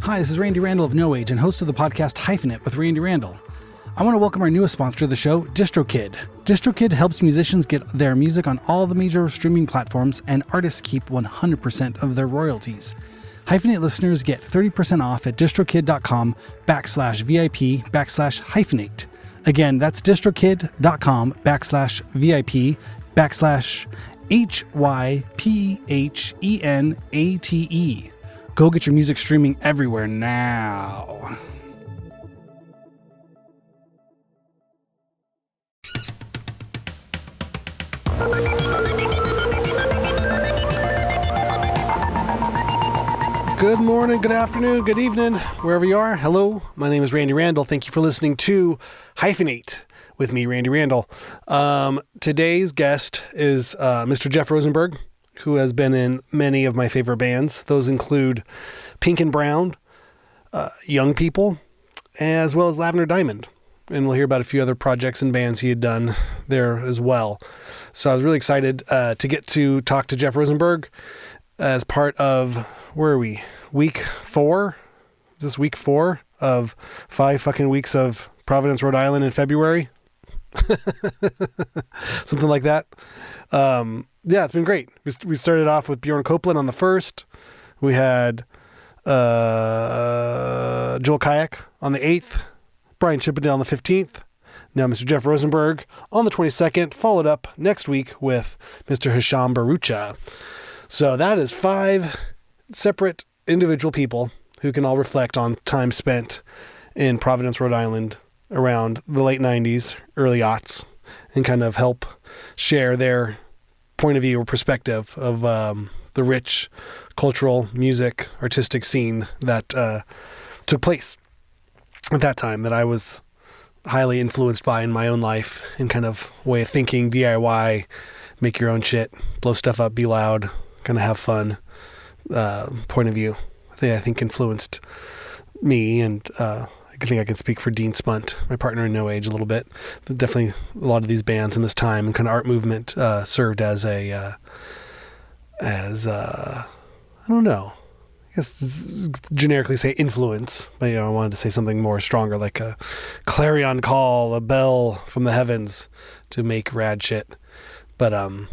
Hi, this is Randy Randall of No Age and host of the podcast Hyphenate with Randy Randall. I want to welcome our newest sponsor of the show, DistroKid. DistroKid helps musicians get their music on all the major streaming platforms, and artists keep 100% of their royalties. Hyphenate listeners get 30% off at distrokid.com/VIP/hyphenate. Again, that's distrokid.com/VIP/HYPHENATE. Go get your music streaming everywhere now. Good morning, good afternoon, good evening, wherever you are. Hello, my name is Randy Randall. Thank you for listening to Hyphenate with me, Randy Randall. Today's guest is Mr. Jeff Rosenberg, who has been in many of my favorite bands. Those include Pink and Brown, Young People, as well as Lavender Diamond. And we'll hear about a few other projects and bands he had done there as well. So I was really excited to get to talk to Jeff Rosenberg as part of, where are we? Week 4? Is this week 4 of 5 fucking weeks of Providence, Rhode Island in February? Something like that. Yeah, it's been great. We started off with Bjorn Copeland on the 1st. We had Joel Kayak on the 8th. Brian Chippendale on the 15th. Now Mr. Jeff Rosenberg on the 22nd, followed up next week with Mr. Hisham Barucha. So that is 5 separate individual people who can all reflect on time spent in Providence, Rhode Island around the late 90s, early aughts, and kind of help share their point of view or perspective of the rich cultural, music, artistic scene that took place at that time that I was highly influenced by in my own life and kind of way of thinking, DIY, make your own shit, blow stuff up, be loud, kind of have fun point of view. I think influenced me, and I think I can speak for Dean Spunt, my partner in No Age, a little bit. But definitely a lot of these bands in this time and kind of art movement served as I don't know, I guess generically say influence, but I wanted to say something more stronger, like a clarion call, a bell from the heavens to make rad shit. But I'm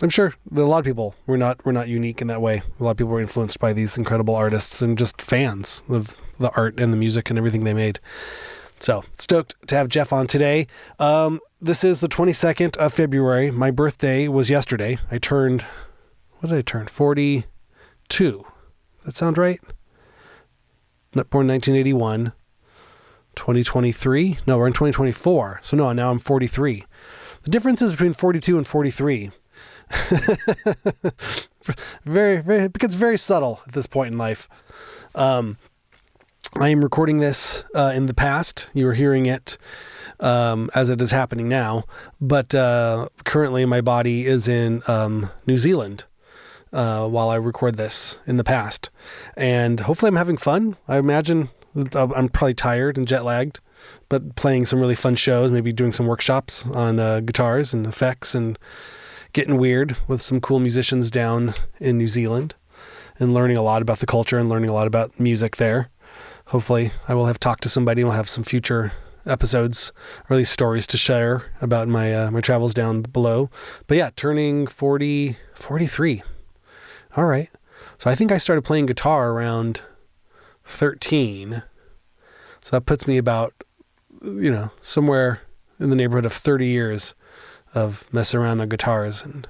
sure that a lot of people were not unique in that way. A lot of people were influenced by these incredible artists and just fans of the art and the music and everything they made. So stoked to have Jeff on today. This is the 22nd of February. My birthday was yesterday. What did I turn? 42. That sound right? Not born in 1981. 2023? No, we're in 2024. So no, now I'm 43. The difference is between 42 and 43. It becomes very subtle at this point in life. I am recording this in the past. You are hearing it as it is happening now, but currently my body is in New Zealand while I record this in the past, and hopefully I'm having fun. I imagine I'm probably tired and jet lagged, but playing some really fun shows, maybe doing some workshops on guitars and effects and getting weird with some cool musicians down in New Zealand and learning a lot about the culture and learning a lot about music there. Hopefully I will have talked to somebody and we'll have some future episodes or at least stories to share about my my travels down below. But yeah, turning 43. All right. So I think I started playing guitar around 13. So that puts me about, somewhere in the neighborhood of 30 years of messing around on guitars, and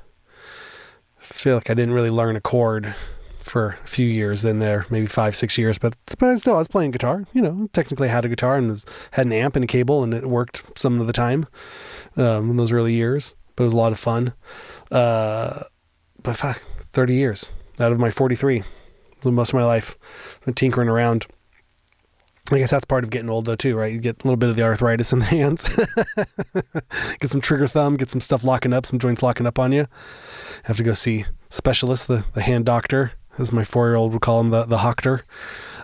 feel like I didn't really learn a chord for a few years in there, maybe 5-6 years, but I was playing guitar, technically had a guitar and had an amp and a cable, and it worked some of the time in those early years, but it was a lot of fun. But fuck, 30 years out of my 43, most of my life, been tinkering around. I guess that's part of getting old though too, right? You get a little bit of the arthritis in the hands, get some trigger thumb, get some stuff locking up, some joints locking up on you. Have to go see specialist, the hand doctor, as my 4-year-old would call him, the doctor.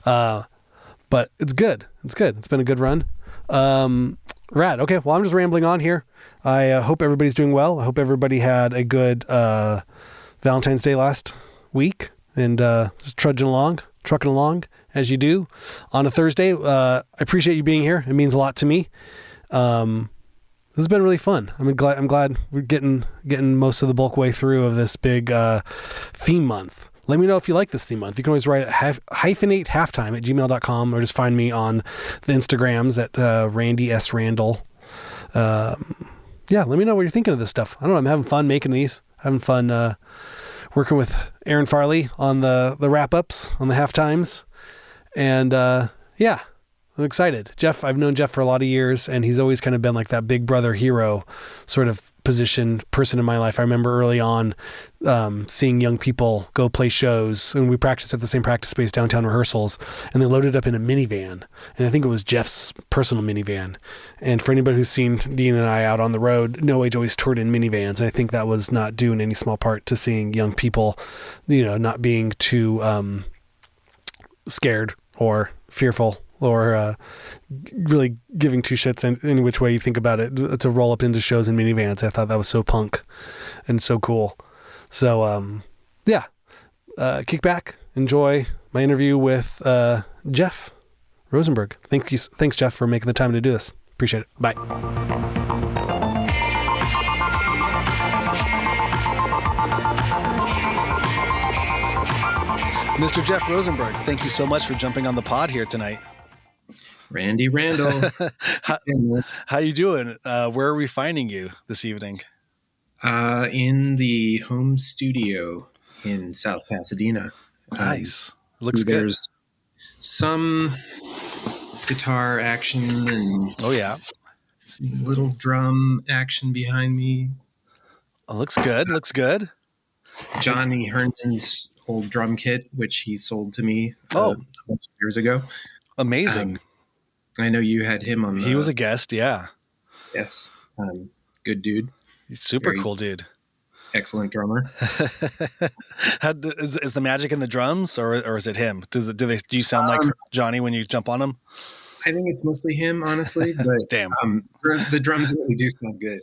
But it's good. It's been a good run. Rad. Okay. Well, I'm just rambling on here. I hope everybody's doing well. I hope everybody had a good Valentine's Day last week and just trudging along. trucking along as you do on a Thursday. I appreciate you being here. It means a lot to me. This has been really fun. I'm glad we're getting most of the bulk way through of this big theme month. Let me know if you like this theme month. You can always write hyphenate halftime at gmail.com, or just find me on the Instagrams at Randy S. Randall. Let me know what you're thinking of this stuff. I don't know. I'm having fun making these. Having fun working with Aaron Farley on the wrap-ups, on the halftimes. And I'm excited. I've known Jeff for a lot of years, and he's always kind of been like that big brother hero sort of person in my life. I remember early on seeing young people go play shows, and we practiced at the same practice space, downtown rehearsals, and they loaded up in a minivan. And I think it was Jeff's personal minivan. And for anybody who's seen Dean and I out on the road, No Age always toured in minivans. And I think that was not due in any small part to seeing young people, not being too scared or fearful or really giving two shits in any which way you think about it, to roll up into shows in minivans. I thought that was so punk and so cool. So, kick back, enjoy my interview with Jeff Rosenberg. Thanks, Jeff, for making the time to do this. Appreciate it. Bye. Mr. Jeff Rosenberg, thank you so much for jumping on the pod here tonight. Randy Randall. How you doing? Where are we finding you this evening? In the home studio in South Pasadena. Nice. Looks good. There's some guitar action and little drum action behind me. Oh, looks good. Johnny Herndon's old drum kit, which he sold to me a bunch of years ago. Amazing. I know you had him on. He was a guest, yeah. Yes. Good dude. He's super cool dude. Excellent drummer. Is the magic in the drums, or is it him? Do you sound like Johnny when you jump on him? I think it's mostly him, honestly. But damn, the drums really do sound good.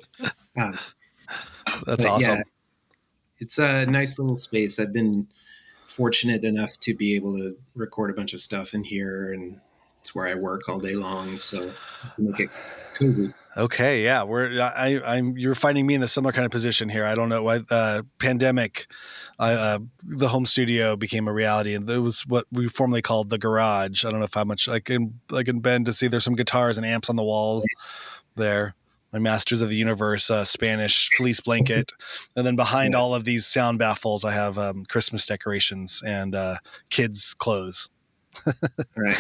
That's awesome. Yeah, it's a nice little space. I've been fortunate enough to be able to record a bunch of stuff in here, and it's where I work all day long, so to make it cozy. Okay, yeah, you're finding me in a similar kind of position here. I don't know why pandemic, the home studio became a reality, and it was what we formerly called the garage. I don't know how much I can bend to see. There's some guitars and amps on the wall there. My Masters of the Universe Spanish fleece blanket, and then behind all of these sound baffles, I have Christmas decorations and kids' clothes. Right.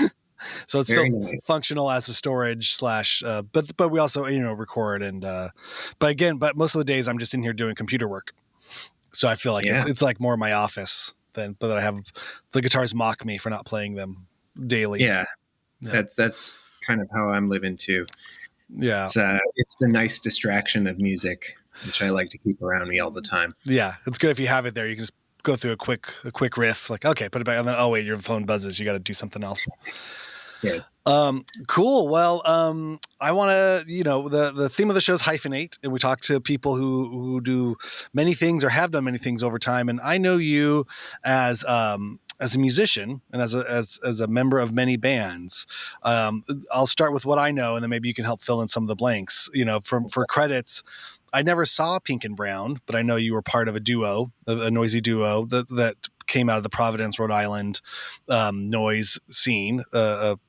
So it's very still functional as a storage / but we also, record but most of the days I'm just in here doing computer work. So I feel like it's like more my office but I have the guitars mock me for not playing them daily. Yeah. That's kind of how I'm living too. Yeah. It's the nice distraction of music, which I like to keep around me all the time. Yeah. It's good if you have it there. You can just go through a quick riff, like, okay, put it back. And then, oh wait, your phone buzzes. You got to do something else. Yes. Cool. Well, I want to, the theme of the show is Hyphenate, and we talk to people who do many things or have done many things over time. And I know you as a musician and as a member of many bands. I'll start with what I know, and then maybe you can help fill in some of the blanks. For credits, I never saw Pink and Brown, but I know you were part of a duo, a noisy duo that came out of the Providence, Rhode Island noise scene,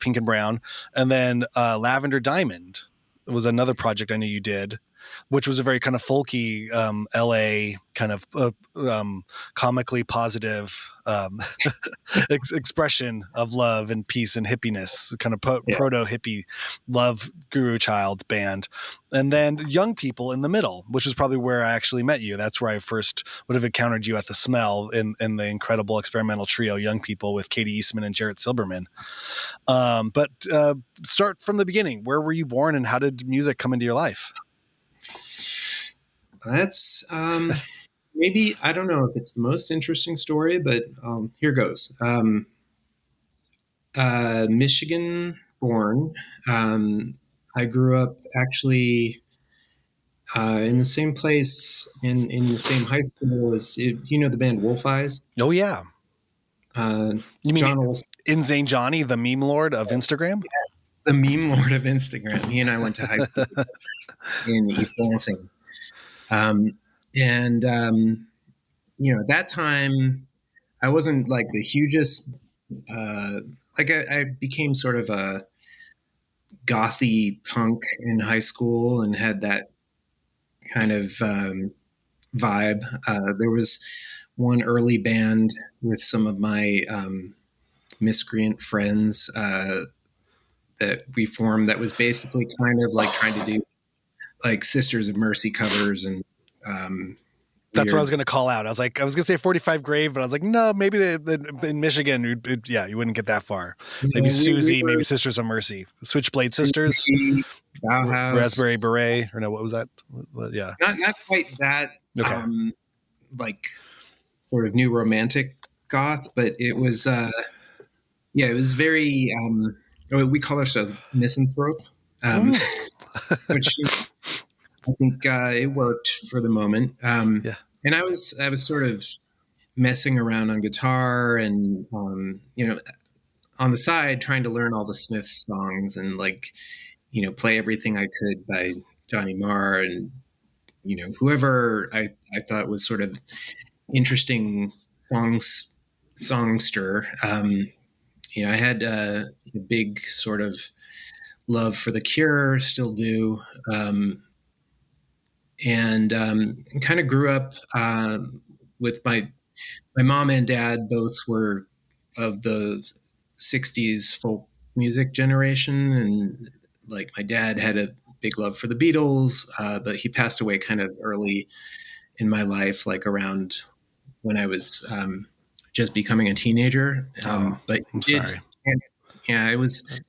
Pink and Brown. And then Lavender Diamond was another project I knew you did, which was a very kind of folky LA kind of comically positive expression of love and peace and hippiness, kind of proto hippie love guru child band. And then Young People in the middle, which is probably where I actually met you. That's where I first would have encountered you at the Smell in the incredible experimental trio Young People with Katie Eastman and Jarrett Silberman. But start from the beginning. Where were you born, and how did music come into your life? That's maybe, I don't know if it's the most interesting story, but here goes. Michigan born. I grew up actually in the same place in the same high school as, the band Wolf Eyes? Oh, yeah. You mean John Olson, Insane Johnny, the meme lord of Instagram? the meme lord of Instagram. He and I went to high school in East Lansing. And at that time, I wasn't like the hugest. I became sort of a gothy punk in high school and had that kind of vibe. There was one early band with some of my miscreant friends that we formed that was basically kind of like trying to do like Sisters of Mercy covers and that's what I was going to call out. I was going to say 45 Grave, but I was like, no, maybe in Michigan, you wouldn't get that far. Maybe Susie, maybe Sisters of Mercy, Switchblade Sisters, Bauhaus, Raspberry Beret, or no, what was that? Yeah, not quite that. Okay. Like sort of new romantic goth, but it was it was very we call ourselves misanthrope, which I think it worked for the moment. And I was sort of messing around on guitar and on the side trying to learn all the Smiths songs and play everything I could by Johnny Marr and whoever I thought was sort of interesting songster. I had a big sort of love for The Cure, still do, and kind of grew up with my mom and dad. Both were of the 60s folk music generation, and like my dad had a big love for the Beatles, but he passed away kind of early in my life, like around when I was just becoming a teenager. But I'm sorry. Yeah, it was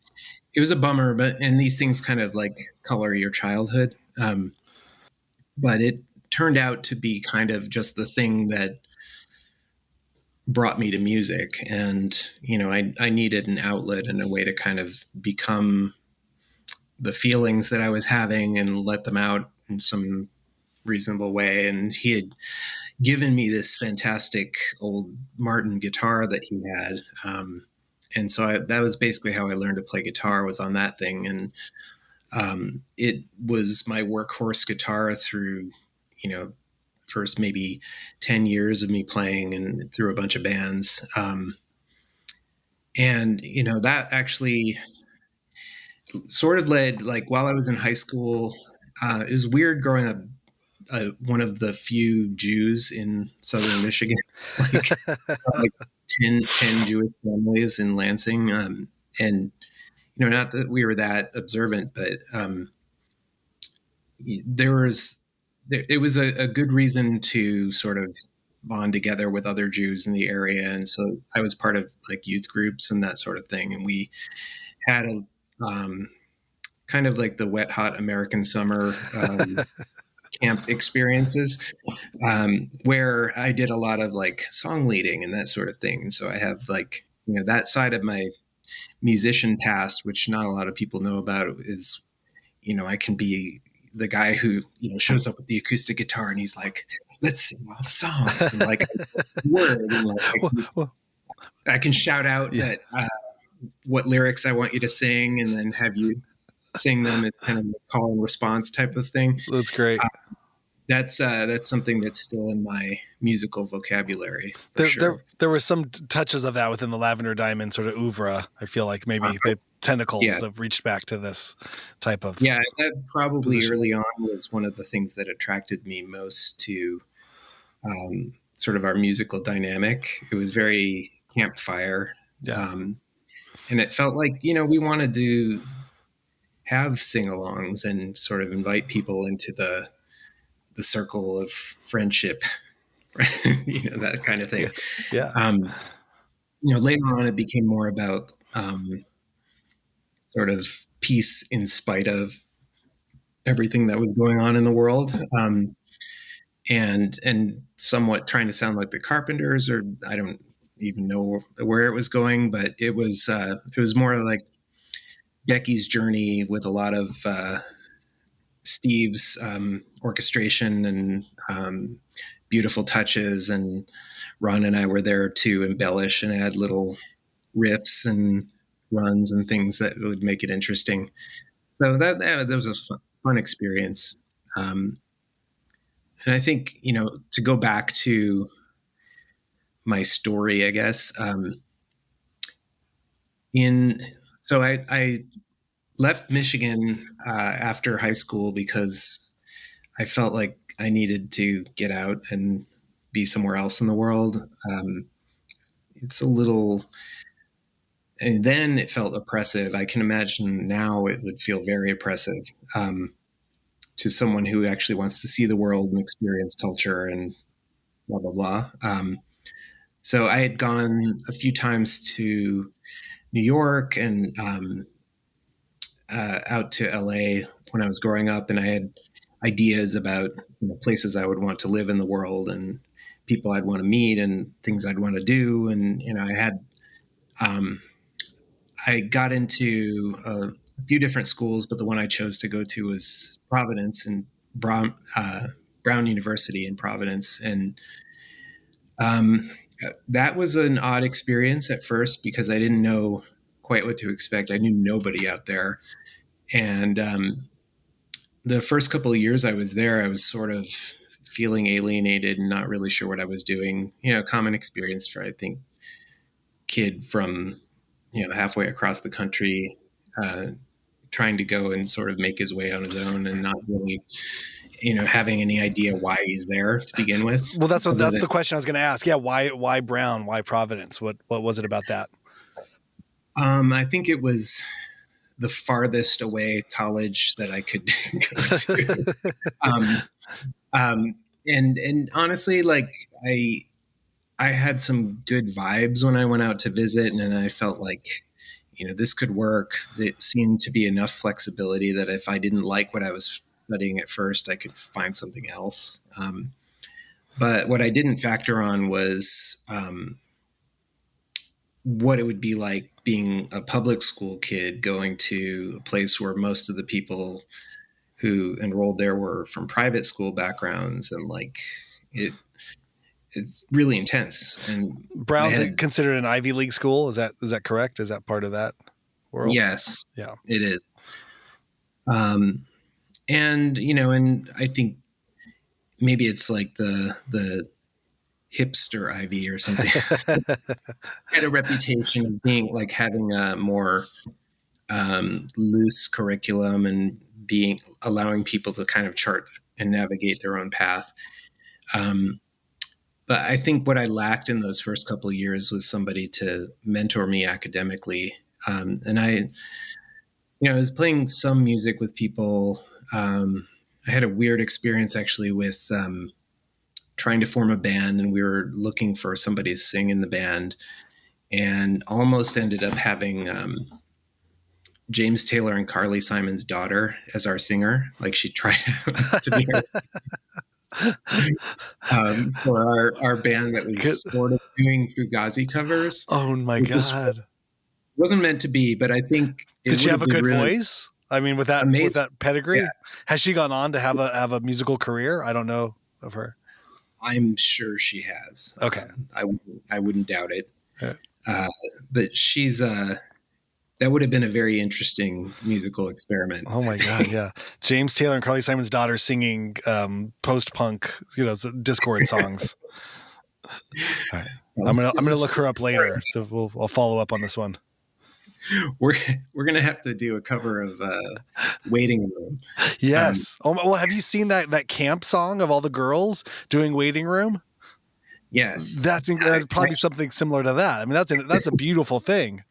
a bummer, and these things kind of like color your childhood. But it turned out to be kind of just the thing that brought me to music. And, I needed an outlet and a way to kind of become the feelings that I was having and let them out in some reasonable way. And he had given me this fantastic old Martin guitar that he had. And so that was basically how I learned to play guitar, was on that thing. And it was my workhorse guitar through, first maybe 10 years of me playing and through a bunch of bands. And that actually sort of led, like while I was in high school, it was weird growing up one of the few Jews in southern Michigan, like 10 Jewish families in Lansing. And, not that we were that observant, but it was a good reason to sort of bond together with other Jews in the area. And so I was part of like youth groups and that sort of thing. And we had a kind of like the wet, hot American summer camp experiences where I did a lot of like song leading and that sort of thing. And so I have like, that side of my musician past, which not a lot of people know about, is, I can be the guy who, shows up with the acoustic guitar and he's like, let's sing all the songs. And like, word, and like, I can shout out that what lyrics I want you to sing and then have you sing them. It's kind of a call and response type of thing. That's great. That's something that's still in my musical vocabulary. There were some touches of that within the Lavender Diamond sort of oeuvre. I feel like maybe the tentacles have reached back to this type of that probably position. Early on was one of the things that attracted me most to sort of our musical dynamic. It was very campfire, and it felt like we wanted to have sing-alongs and sort of invite people into the circle of friendship, that kind of thing. Later on it became more about sort of peace in spite of everything that was going on in the world, and somewhat trying to sound like the Carpenters, or I don't even know where it was going, but it was more like Becky's journey with a lot of Steve's orchestration and beautiful touches, and Ron and I were there to embellish and add little riffs and runs and things that would make it interesting. So that was a fun experience. And I think, to go back to my story, I guess, I left Michigan after high school because I felt like I needed to get out and be somewhere else in the world. It's a little, and then it felt oppressive. I can imagine now it would feel very oppressive to someone who actually wants to see the world and experience culture and blah, blah, blah. So I had gone a few times to New York and out to LA when I was growing up, and I had ideas about places I would want to live in the world and people I'd want to meet and things I'd want to do. And I got into a few different schools, but the one I chose to go to was Providence and Brown University in Providence. And that was an odd experience at first because I didn't know quite what to expect. I knew nobody out there. And the first couple of years I was there, I was sort of feeling alienated and not really sure what I was doing. Common experience for, I think, kid from, halfway across the country, trying to go and sort of make his way on his own and not really, having any idea why he's there to begin with. Well, that's the question I was going to ask. Yeah. Why Brown? Why Providence? What was it about that? I think it was the farthest away college that I could go to. And honestly, like I had some good vibes when I went out to visit, and I felt like, this could work. It seemed to be enough flexibility that if I didn't like what I was studying at first, I could find something else. But what I didn't factor on was what it would be like being a public school kid going to a place where most of the people who enrolled there were from private school backgrounds, and it's really intense. And Brown's considered an Ivy League school. Is that correct? Is that part of that world? Yes. Yeah, it is. And and I think maybe it's like the hipster Ivy or something. Had a reputation of being like having a more loose curriculum and allowing people to kind of chart and navigate their own path. But I think what I lacked in those first couple of years was somebody to mentor me academically. And I was playing some music with people. I had a weird experience actually with trying to form a band, and we were looking for somebody to sing in the band, and almost ended up having James Taylor and Carly Simon's daughter as our singer. Like she tried to be our singer for our band that was sort of doing Fugazi covers. Oh my God. It wasn't meant to be, but I think did she have a good voice? I mean, with that pedigree, yeah. Has she gone on to have a musical career? I don't know of her. I'm sure she has. Okay. I wouldn't doubt it. Yeah. But she's that would have been a very interesting musical experiment. Oh my God. Yeah. James Taylor and Carly Simon's daughter singing post-punk, Discord songs. All right. I'm gonna look her up later. So I'll follow up on this one. We're gonna have to do a cover of Waiting Room. Yes. Well, have you seen that camp song of all the girls doing Waiting Room? Yes. That's probably something similar to that. I mean, that's a beautiful thing.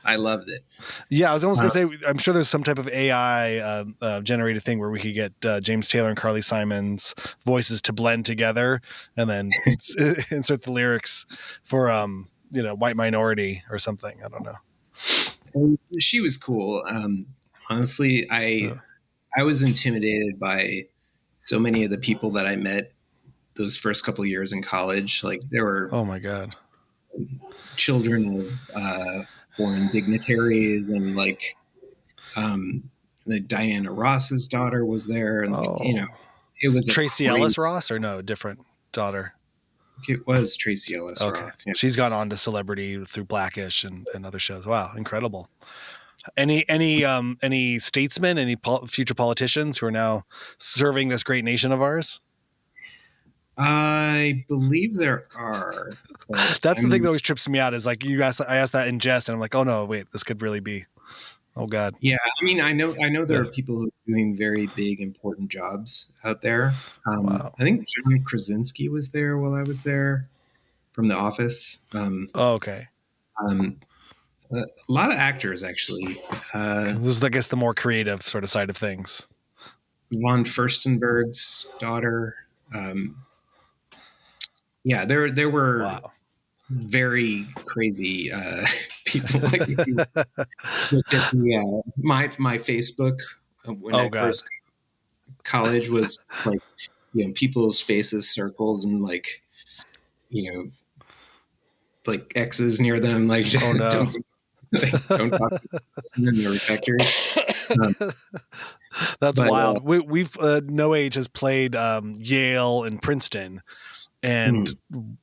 I loved it. Yeah, I was almost going to say, I'm sure there's some type of AI generated thing where we could get James Taylor and Carly Simon's voices to blend together and then insert the lyrics for, White Minority or something. I don't know. And she was cool. Honestly, I was intimidated by so many of the people that I met those first couple of years in college. Like there were, oh my God, children of foreign dignitaries, and like the Diana Ross's daughter was there, and it was Tracy Ellis Ross, or no, different daughter? It was Tracy Ellis Okay. Ross. Yeah. She's gone on to celebrity through Blackish and other shows. Wow, incredible. Any statesmen, future politicians who are now serving this great nation of ours? I believe there are. That's the thing that always trips me out is like I asked that in jest, and I'm like, oh no, wait, this could really be. Oh God. Yeah, I mean, I know there are people who are doing very big, important jobs out there. Wow. I think John Krasinski was there while I was there from The Office. Okay. A lot of actors, actually. This is, I guess, the more creative sort of side of things. Von Furstenberg's daughter. Yeah, there were Wow. very crazy people. Like, if you looked at my Facebook when I first college was like, people's faces circled and like, like X's near them, like Oh no. don't talk to them in the refectory. That's wild. We've No Age has played Yale and Princeton, and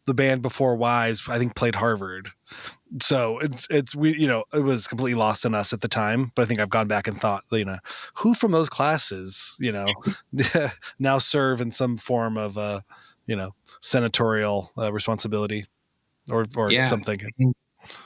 the band before Wise, I think, played Harvard. So it was completely lost on us at the time. But I think I've gone back and thought, who from those classes, now serve in some form of senatorial responsibility or something.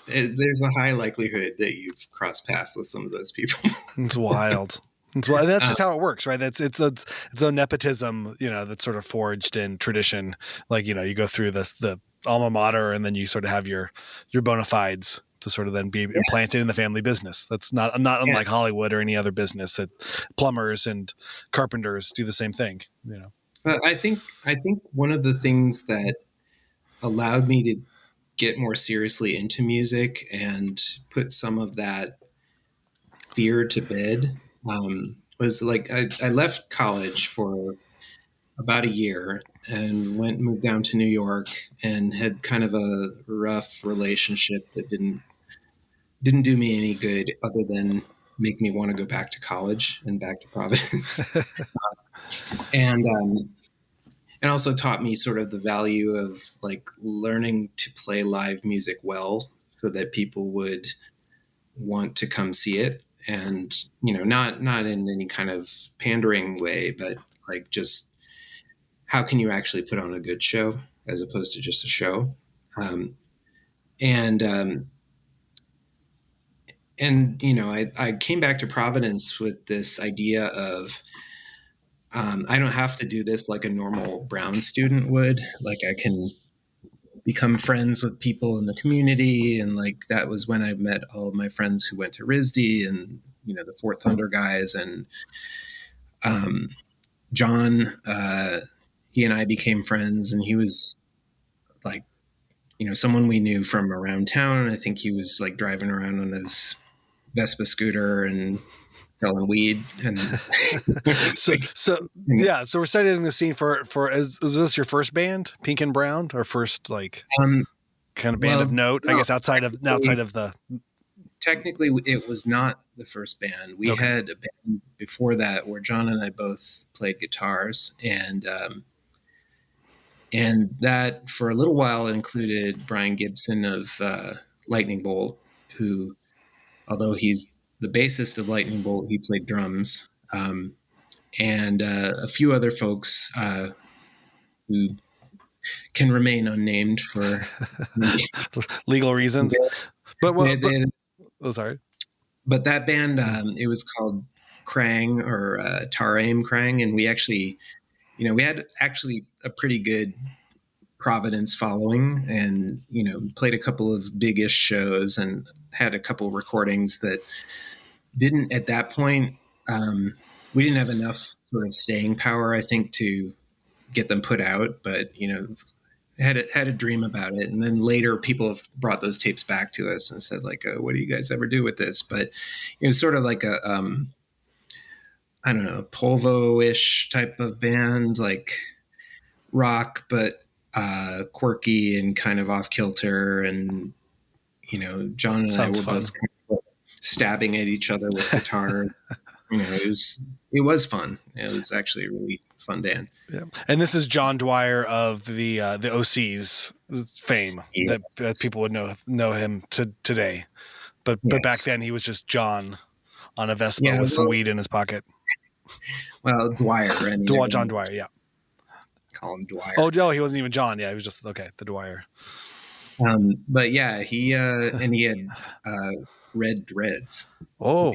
There's a high likelihood that you've crossed paths with some of those people. It's wild. And that's just how it works, right? It's own nepotism, that's sort of forged in tradition. Like, you go through the alma mater, and then you sort of have your bona fides to sort of then be implanted in the family business. That's not unlike Hollywood or any other business that plumbers and carpenters do the same thing, I think one of the things that allowed me to get more seriously into music and put some of that fear to bed was like I left college for about a year and moved down to New York and had kind of a rough relationship that didn't do me any good other than make me want to go back to college and back to Providence. And also taught me sort of the value of like learning to play live music well so that people would want to come see it. And, not in any kind of pandering way, but like just how can you actually put on a good show as opposed to just a show? I came back to Providence with this idea of, I don't have to do this like a normal Brown student would. Like I can become friends with people in the community. And like, that was when I met all of my friends who went to RISD and, the Fort Thunder guys and, John, he and I became friends, and he was like, someone we knew from around town. I think he was like driving around on his Vespa scooter and selling weed. And so we're setting the scene for was this your first band, Pink and Brown, or first like kind of band of note? No, I guess outside of the. Technically, it was not the first band. We had a band before that where John and I both played guitars, and that for a little while included Brian Gibson of Lightning Bolt, who, although he's the bassist of Lightning Bolt, he played drums, and a few other folks who can remain unnamed for legal reasons. Sorry. But that band, it was called Krang or Tar Aim Krang, and we actually, we had actually a pretty good Providence following, and played a couple of big-ish shows and had a couple recordings that didn't at that point. We didn't have enough sort of staying power, I think, to get them put out, but had a dream about it. And then later people have brought those tapes back to us and said like, what do you guys ever do with this? But it was sort of like a, I don't know, Polvo-ish type of band, like rock, but quirky and kind of off kilter. And, John and I were both kind of stabbing at each other with guitar. It it was fun. It was actually a really fun band. Yeah. And this is John Dwyer of the OC's fame that people would know him today. But back then he was just John on a Vespa with some weed in his pocket. Well, Dwyer. I mean, John Dwyer, yeah. Call him Dwyer. Oh, no, he wasn't even John. Yeah, he was just, okay, the Dwyer. But yeah, he had red dreads. Oh,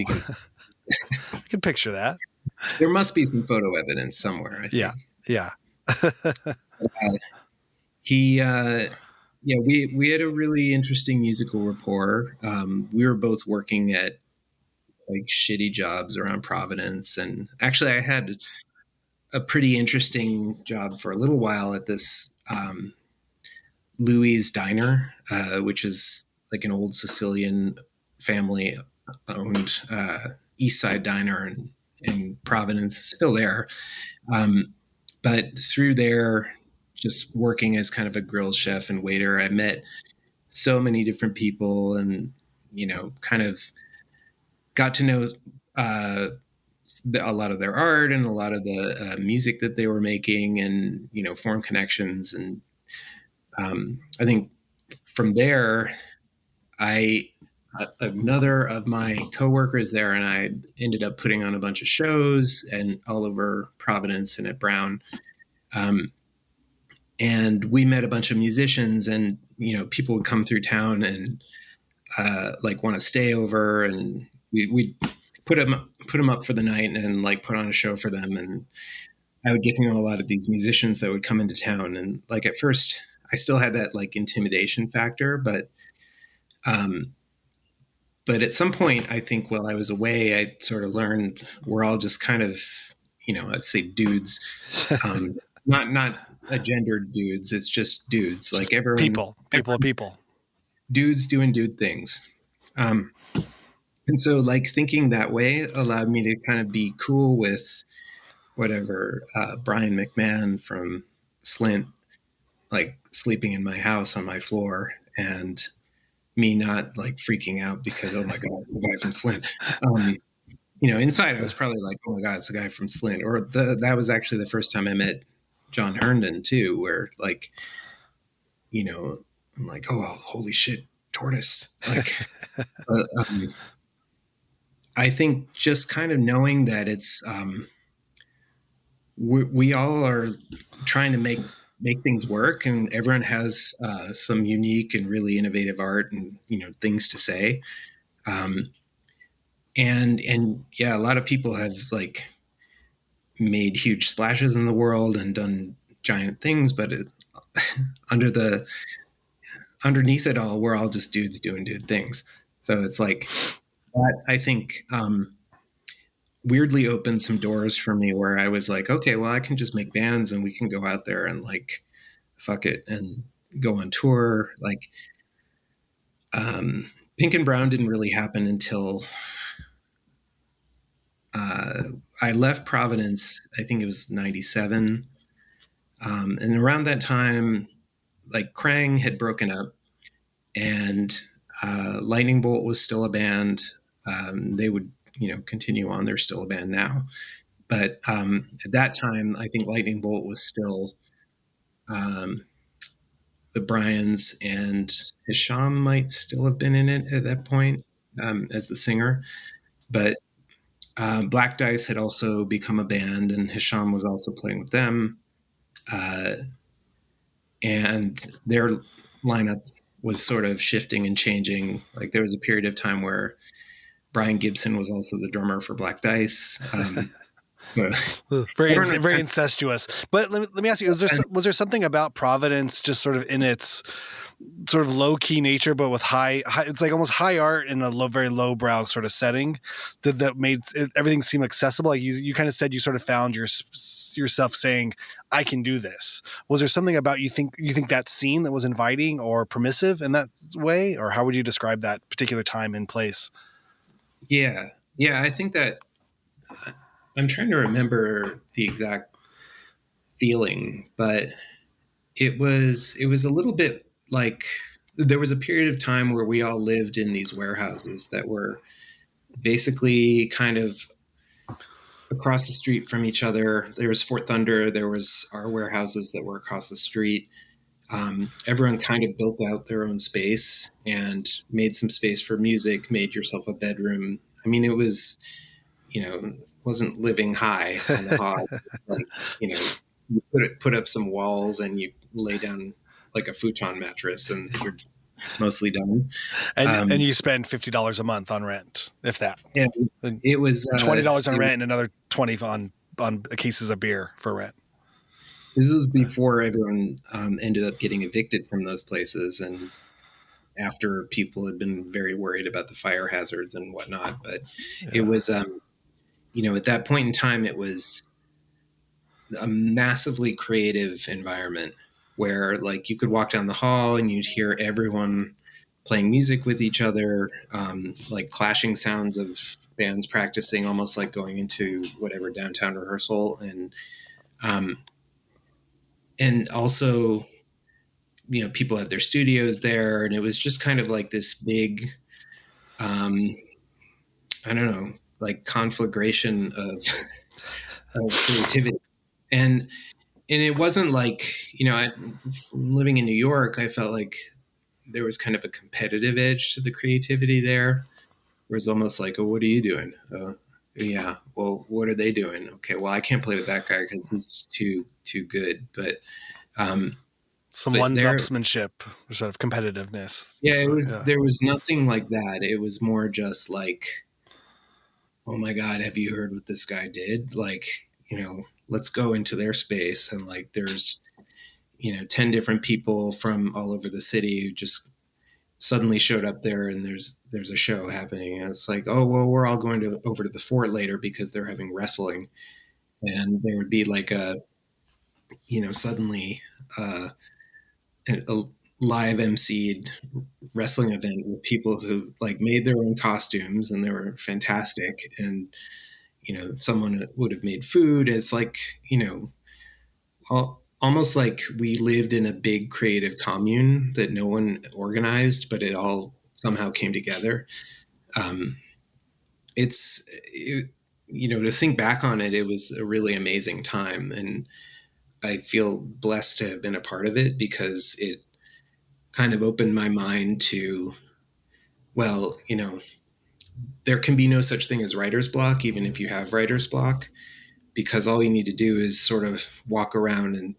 I can picture that. There must be some photo evidence somewhere, I think. Yeah. We had a really interesting musical rapport. We were both working at like shitty jobs around Providence, and actually I had a pretty interesting job for a little while at this Louis Diner, which is like an old Sicilian family owned East Side diner in Providence. It's still there. But through there, just working as kind of a grill chef and waiter, I met so many different people and, kind of got to know a lot of their art and a lot of the music that they were making and, form connections. And I think from there, another of my coworkers there and I ended up putting on a bunch of shows and all over Providence and at Brown. And we met a bunch of musicians and, people would come through town and want to stay over, and we'd put them up for the night and put on a show for them. And I would get to know a lot of these musicians that would come into town. And at first I still had that intimidation factor, but at some point, I think while I was away, I sort of learned we're all just kind of, let's say dudes, not a gendered dudes. It's just dudes, like everyone. People. Dudes doing dude things. And so thinking that way allowed me to kind of be cool with whatever Brian McMahon from Slint, sleeping in my house on my floor, and me not freaking out because, oh my God, the guy from Slint. Inside I was probably oh my God, it's the guy from Slint. Or that was actually the first time I met John Herndon too, where I'm oh, holy shit, tortoise. I think just kind of knowing that it's, we all are trying to make things work, and everyone has some unique and really innovative art and things to say, and yeah, a lot of people have made huge splashes in the world and done giant things, but underneath it all, we're all just dudes doing dude things. So it's that, I think, weirdly opened some doors for me where I was okay, well, I can just make bands and we can go out there and fuck it and go on tour. Pink and Brown didn't really happen until I left Providence. I think it was 97. And around that time, Krang had broken up, and Lightning Bolt was still a band. They would, continue on. They're still a band now. But at that time, I think Lightning Bolt was still the Bryans, and Hisham might still have been in it at that point as the singer. But Black Dice had also become a band, and Hisham was also playing with them. And their lineup was sort of shifting and changing. There was a period of time where Brian Gibson was also the drummer for Black Dice. Very incestuous. But let me ask you, was there something about Providence just sort of in its sort of low key nature, but with high it's almost high art in a very low brow sort of setting that made everything seem accessible? You kind of said you sort of found yourself saying, I can do this. Was there something about you think that scene that was inviting or permissive in that way? Or how would you describe that particular time and place? Yeah. I think that I'm trying to remember the exact feeling, but it was a little bit there was a period of time where we all lived in these warehouses that were basically kind of across the street from each other. There was Fort Thunder. There was our warehouses that were across the street. Everyone kind of built out their own space and made some space for music, made yourself a bedroom. I mean, it was, wasn't living high on the hog. Like, you put up some walls and you lay down like a futon mattress and you're mostly done. And you spend $50 a month on rent, if that. Yeah, it was $20 on rent and another $20 on cases of beer for rent. This was before everyone ended up getting evicted from those places, and after people had been very worried about the fire hazards and whatnot. But it was, at that point in time, it was a massively creative environment where, like, you could walk down the hall and you'd hear everyone playing music with each other, like clashing sounds of bands practicing, almost like going into whatever downtown rehearsal. And also, people had their studios there, and it was just kind of like this big, I don't know, like conflagration of creativity. And it wasn't like, living in New York, I felt like there was kind of a competitive edge to the creativity there. Where it's almost like, oh, what are you doing? Yeah, well, what are they doing? Okay, well, I can't play with that guy because he's too good. But some one-upsmanship, sort of competitiveness. Yeah, there was nothing like that. It was more just like, oh my God, have you heard what this guy did? Like, let's go into their space. And like, there's, 10 different people from all over the city who just suddenly showed up there, and there's a show happening. And it's like, oh, well, we're all going over to the fort later because they're having wrestling. And there would be like suddenly a live emceed wrestling event with people who like made their own costumes, and they were fantastic. And, someone would have made food. It's like, almost like we lived in a big creative commune that no one organized, but it all somehow came together. To think back on it, it was a really amazing time. And I feel blessed to have been a part of it because it kind of opened my mind to, well, there can be no such thing as writer's block, even if you have writer's block, because all you need to do is sort of walk around and,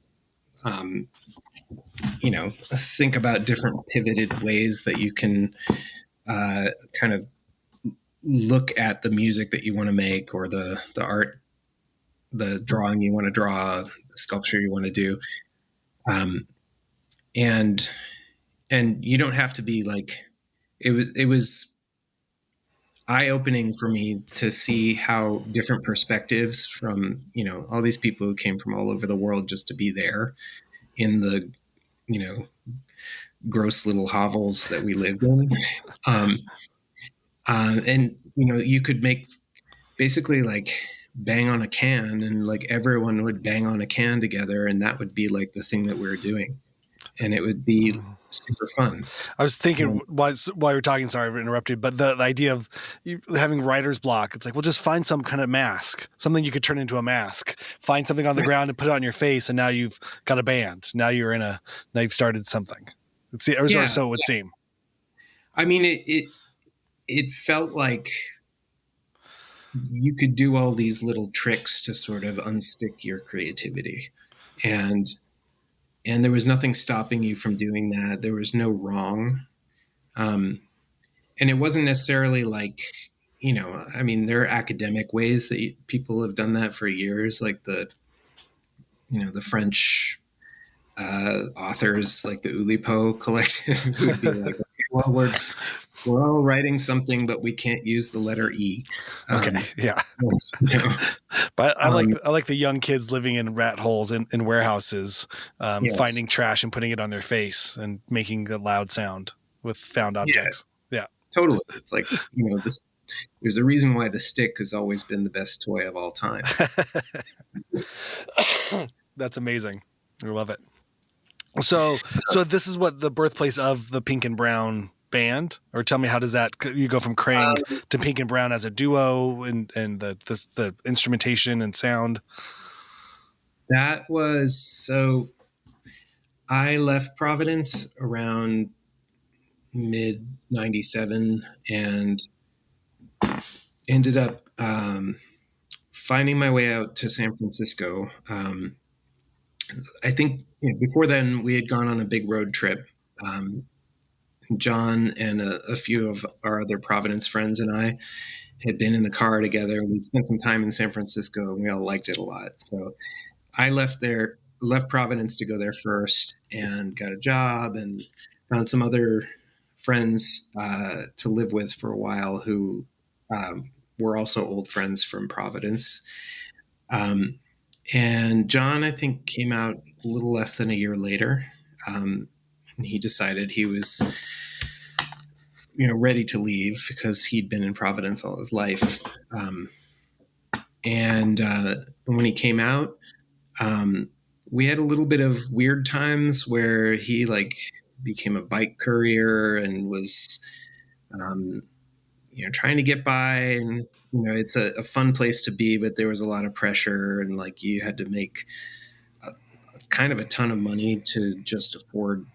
think about different pivoted ways that you can kind of look at the music that you want to make, or the art, the drawing you want to draw, the sculpture you want to do. And you don't have to be like, it was eye-opening for me to see how different perspectives from, all these people who came from all over the world just to be there in the, gross little hovels that we lived in. And, you could make basically like bang on a can, and like everyone would bang on a can together, and that would be like the thing that we were doing. And it would be super fun. I was thinking while you're talking, sorry for interrupting, but the idea of you having writer's block, it's like, well, just find some kind of mask, something you could turn into a mask, find something on the ground and put it on your face. And now you've got a band. Now you've started something. Or so it would seem. I mean, it felt like you could do all these little tricks to sort of unstick your creativity. And there was nothing stopping you from doing that. There was no wrong. And it wasn't necessarily like, there are academic ways that people have done that for years. Like the French authors, like the Oulipo collective would be like, okay, well, we're all writing something, but we can't use the letter E. Okay. Yeah. But I like the young kids living in rat holes in warehouses, finding trash and putting it on their face and making a loud sound with found objects. Yeah. Totally. It's like, there's a reason why the stick has always been the best toy of all time. That's amazing. I love it. So this is what the birthplace of the Pink and Brown band? Or tell me, how does that, you go from Krang to Pink and Brown as a duo, and the instrumentation and sound? That was, so I left Providence around mid 97 and ended up finding my way out to San Francisco. I think before then we had gone on a big road trip. John and a few of our other Providence friends and I had been in the car together. We spent some time in San Francisco and we all liked it a lot. So I left Providence to go there first and got a job and found some other friends to live with for a while who were also old friends from Providence. And John, I think, came out a little less than a year later. And he decided he was, ready to leave because he'd been in Providence all his life. And when he came out, we had a little bit of weird times where he became a bike courier and was, trying to get by, and, it's a fun place to be, but there was a lot of pressure, and you had to make kind of a ton of money to just afford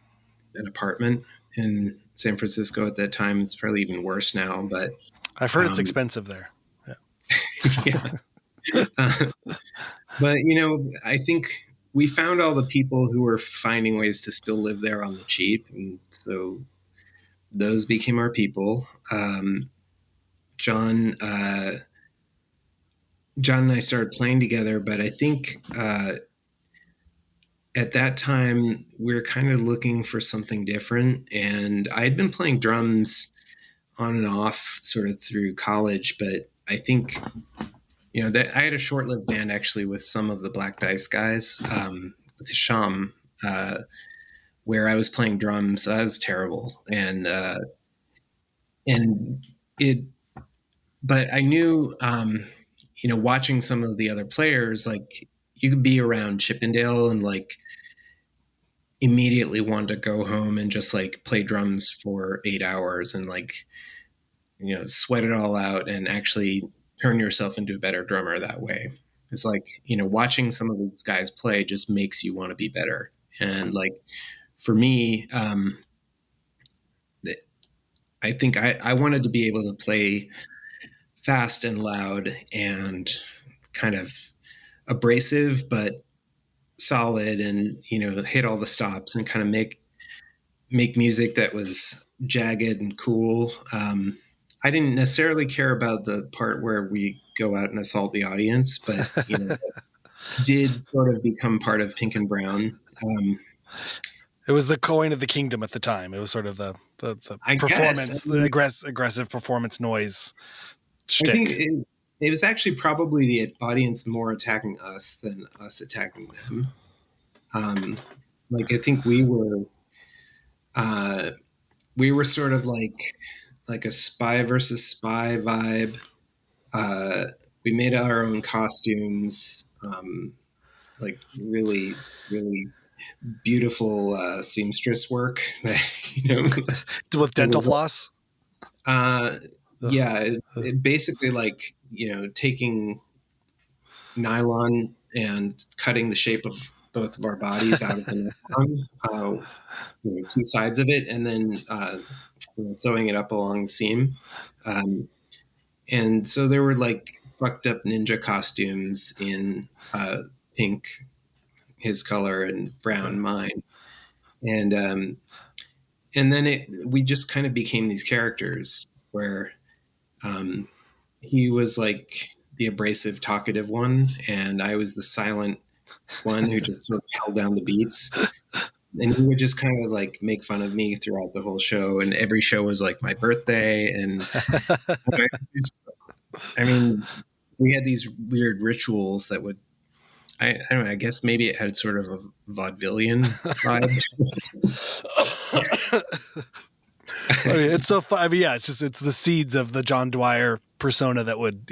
an apartment in San Francisco at that time. It's probably even worse now, but I've heard it's expensive there. Yeah. But, I think we found all the people who were finding ways to still live there on the cheap. And so those became our people. John and I started playing together, but I think at that time we were kind of looking for something different. And I had been playing drums on and off sort of through college, but I think that I had a short-lived band actually with some of the Black Dice guys, with Sham, where I was playing drums. I was terrible, but I knew, watching some of the other players, you could be around Chippendale and immediately want to go home and just play drums for 8 hours and sweat it all out and actually turn yourself into a better drummer that way. It's watching some of these guys play just makes you want to be better. And for me, I think I wanted to be able to play fast and loud and kind of abrasive, but solid, and, hit all the stops and kind of make music that was jagged and cool. I didn't necessarily care about the part where we go out and assault the audience, but did sort of become part of Pink and Brown. It was the coin of the kingdom at the time. It was sort of the performance, the aggressive performance noise shtick. I think it was actually probably the audience more attacking us than us attacking them. I think we were sort of like a spy versus spy vibe. We made our own costumes, really, really beautiful seamstress work. With dental floss. Yeah, it basically taking nylon and cutting the shape of both of our bodies out of the nylon, two sides of it, and then sewing it up along the seam. And so there were fucked up ninja costumes in pink, his color, and brown, mine. And then we just kind of became these characters where he was the abrasive, talkative one, and I was the silent one who just sort of held down the beats. And he would just kind of make fun of me throughout the whole show. And every show was my birthday. And I mean, we had these weird rituals that would, I don't know, I guess maybe it had sort of a vaudevillian vibe. It's so fun. I mean, yeah, it's the seeds of the John Dwyer persona that would,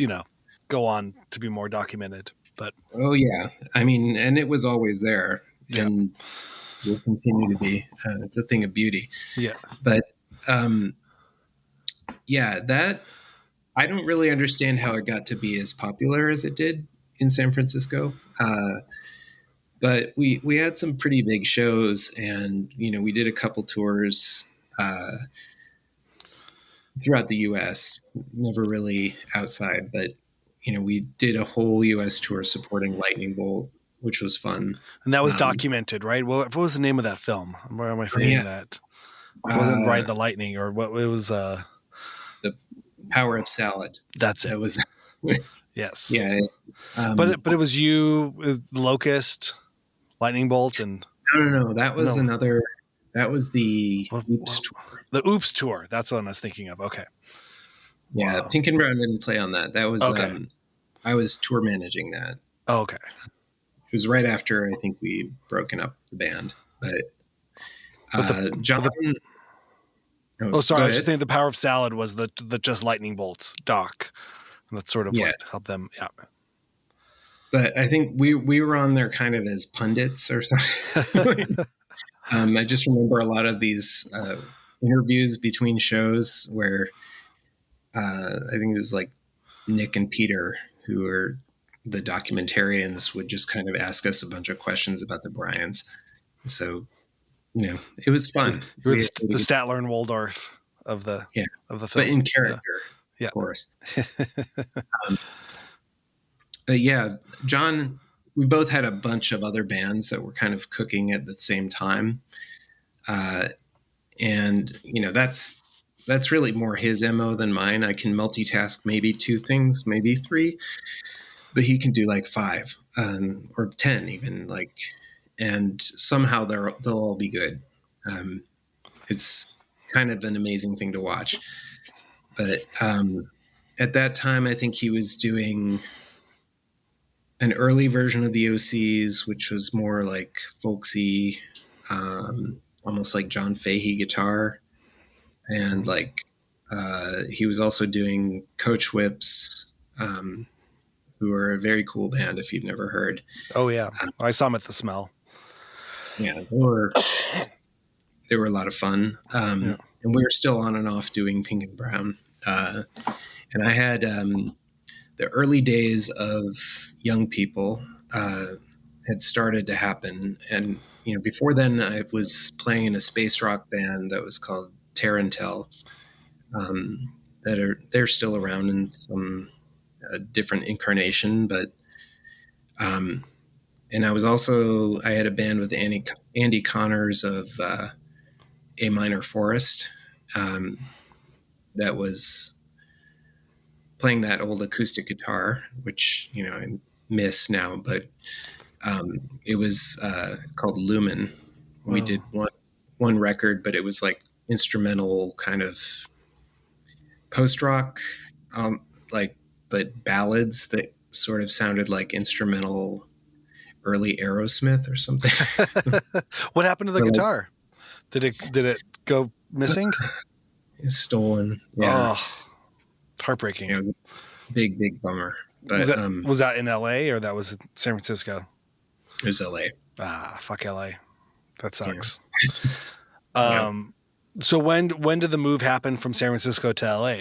go on to be more documented. But oh yeah, I mean, and it was always there, and will continue to be. It's a thing of beauty. Yeah. But um, yeah, that I don't really understand how it got to be as popular as it did in San Francisco. But we had some pretty big shows, and we did a couple tours throughout the U.S. Never really outside, but we did a whole U.S. tour supporting Lightning Bolt, which was fun. And that was documented, right? What was the name of that film? Where am I forgetting that? It wasn't Ride the Lightning, or what? It was The Power of Salad. That's it. That was yes. Yeah. But it was you, Locust, Lightning Bolt, and no. That was another. That was the Oops tour. The Oops tour. That's what I was thinking of. Okay. Yeah, wow. Pink and Brown didn't play on that. That was okay. I was tour managing that. Oh, okay. It was right after I think we broken up the band, but John. Sorry. I was just thinking the Power of Salad was the Just Lightning Bolts doc. And that's sort of what helped them. Yeah. But I think we were on there kind of as pundits or something. I just remember a lot of these interviews between shows where I think it was like Nick and Peter, who are the documentarians, would just kind of ask us a bunch of questions about the Bryans. So, it was fun. You were the Statler and Waldorf of the film, but in character, of course. But yeah, John, we both had a bunch of other bands that were kind of cooking at the same time. And, that's really more his MO than mine. I can multitask maybe 2 things, maybe 3, but he can do like 5 or 10 even, and somehow they'll all be good. It's kind of an amazing thing to watch. But at that time, I think he was doing an early version of the OCs, which was more like folksy, almost like John Fahey guitar. And he was also doing Coach Whips, who are a very cool band if you've never heard. Oh yeah. I saw them at the Smell. Yeah, they were a lot of fun. And we were still on and off doing Pink and Brown. And I had the early days of Young People had started to happen. And, before then I was playing in a space rock band that was called Tarantel, they're still around in some different incarnation, but and I had a band with Andy Connors of A Minor Forest that was playing that old acoustic guitar, which I miss now, but it was called Lumen. Wow. We did one record, but it was like instrumental kind of post-rock, but ballads that sort of sounded like instrumental early Aerosmith or something. What happened to the guitar? Did it go missing? It's stolen. Yeah. Oh, heartbreaking. It was a big bummer. But was that in LA or that was in San Francisco? It was LA. Ah, fuck LA. That sucks. Yeah. So when did the move happen from San Francisco to LA?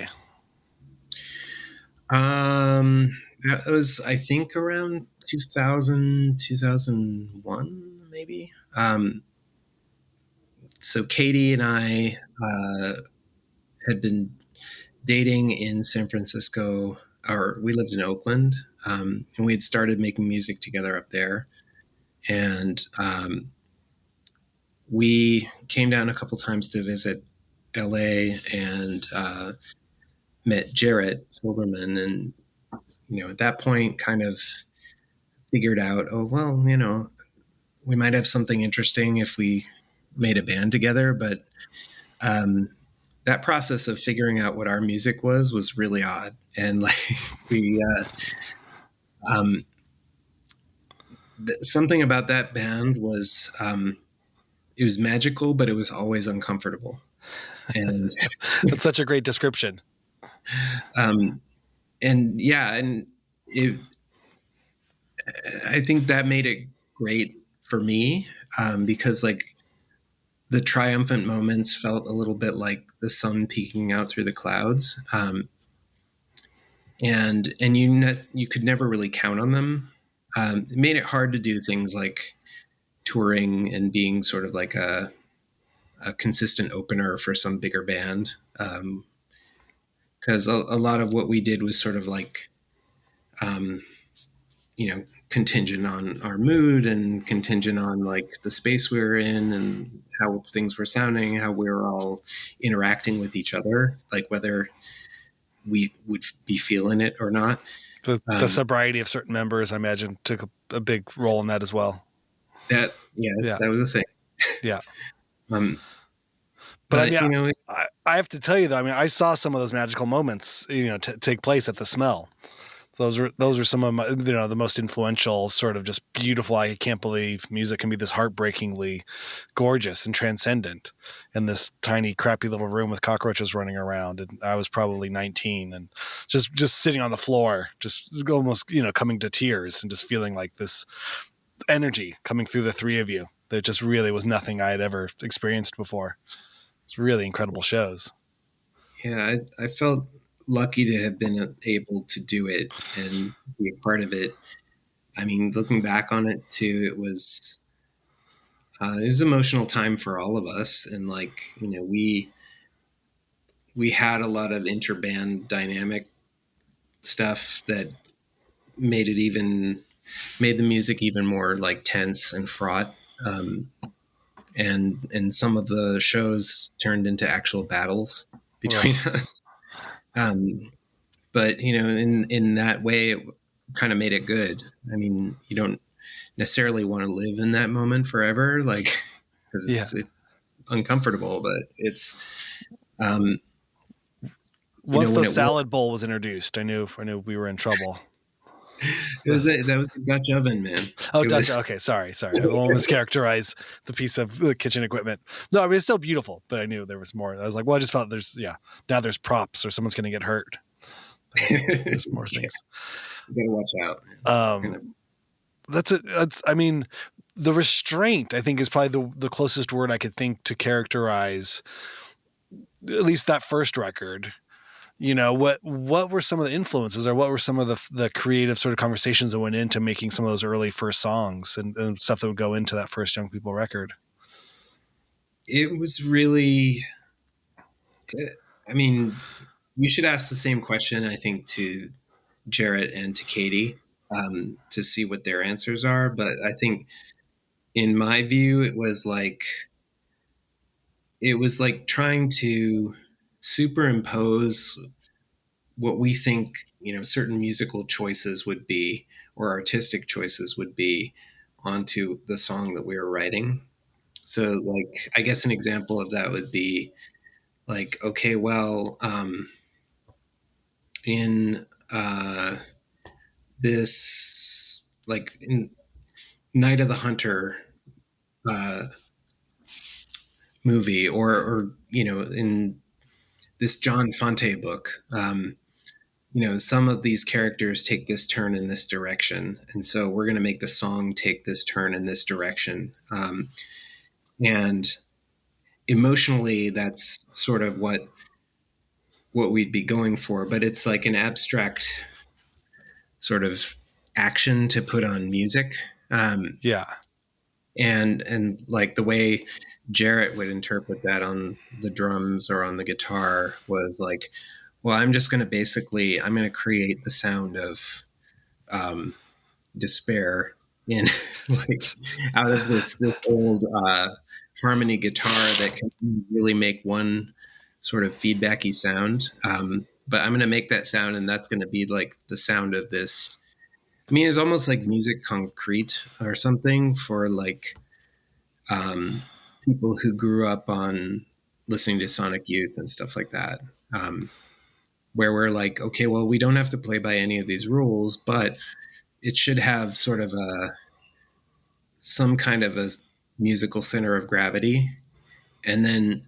That was, I think, around 2000, 2001, maybe. So Katie and I had been dating in San Francisco, or we lived in Oakland, and we had started making music together up there. And we came down a couple times to visit LA and met Jarrett Silverman, and at that point kind of figured out, we might have something interesting if we made a band together. But that process of figuring out what our music was really odd, and something about that band was it was magical, but it was always uncomfortable. And that's such a great description. And I think that made it great for me, because the triumphant moments felt a little bit like the sun peeking out through the clouds. And you could never really count on them. It made it hard to do things like touring and being sort of like a consistent opener for some bigger band. Because a lot of what we did was sort of like, contingent on our mood and contingent on like the space we were in and how things were sounding, how we were all interacting with each other, like whether we would be feeling it or not. The sobriety of certain members, I imagine, took a big role in that as well. That was a thing. Yeah. But I mean, I have to tell you though, I mean, I saw some of those magical moments, take place at the Smell. Those were some of my, the most influential, sort of just beautiful. I can't believe music can be this heartbreakingly gorgeous and transcendent in this tiny, crappy little room with cockroaches running around. And I was probably 19 and just sitting on the floor, just almost, coming to tears and just feeling like this energy coming through the three of you. That just really was nothing I had ever experienced before. It's really incredible shows. Yeah, I felt lucky to have been able to do it and be a part of it. I mean, looking back on it too, it was emotional time for all of us. And like, we had a lot of interband dynamic stuff that made the music even more like tense and fraught. And some of the shows turned into actual battles between us. But in that way, it kind of made it good. I mean, you don't necessarily want to live in that moment forever, like, because it's uncomfortable. But it's once the salad bowl was introduced, I knew we were in trouble. That was the Dutch oven, man. Oh, Dutch. Okay, sorry. I won't mischaracterize the piece of the kitchen equipment. No, I mean, it's still beautiful, but I knew there was more. I was like, well, I just felt now there's props or someone's going to get hurt. There's more things. You gotta watch out. That's I mean, the restraint, I think, is probably the closest word I could think to characterize at least that first record. What were some of the influences, or what were some of the creative sort of conversations that went into making some of those early first songs and stuff that would go into that first Young People record? It was really, I mean, you should ask the same question, I think, to Jarrett and to Katie, to see what their answers are. But I think in my view, it was like trying to superimpose what we think, certain musical choices would be, or artistic choices would be, onto the song that we were writing. So like, I guess an example of that would be like, okay, well, in this, like in Night of the Hunter movie, or in this John Fante book, some of these characters take this turn in this direction, and so we're going to make the song take this turn in this direction. And emotionally, that's sort of what we'd be going for, but it's like an abstract sort of action to put on music. And like the way Jarrett would interpret that on the drums or on the guitar was like, well, I'm going to create the sound of despair in like out of this old harmony guitar that can really make one sort of feedbacky sound. But I'm going to make that sound, and that's going to be like the sound of this. I mean, it's almost like music concrete or something for like people who grew up on listening to Sonic Youth and stuff like that, where we're like, okay, well, we don't have to play by any of these rules, but it should have sort of some kind of a musical center of gravity. And then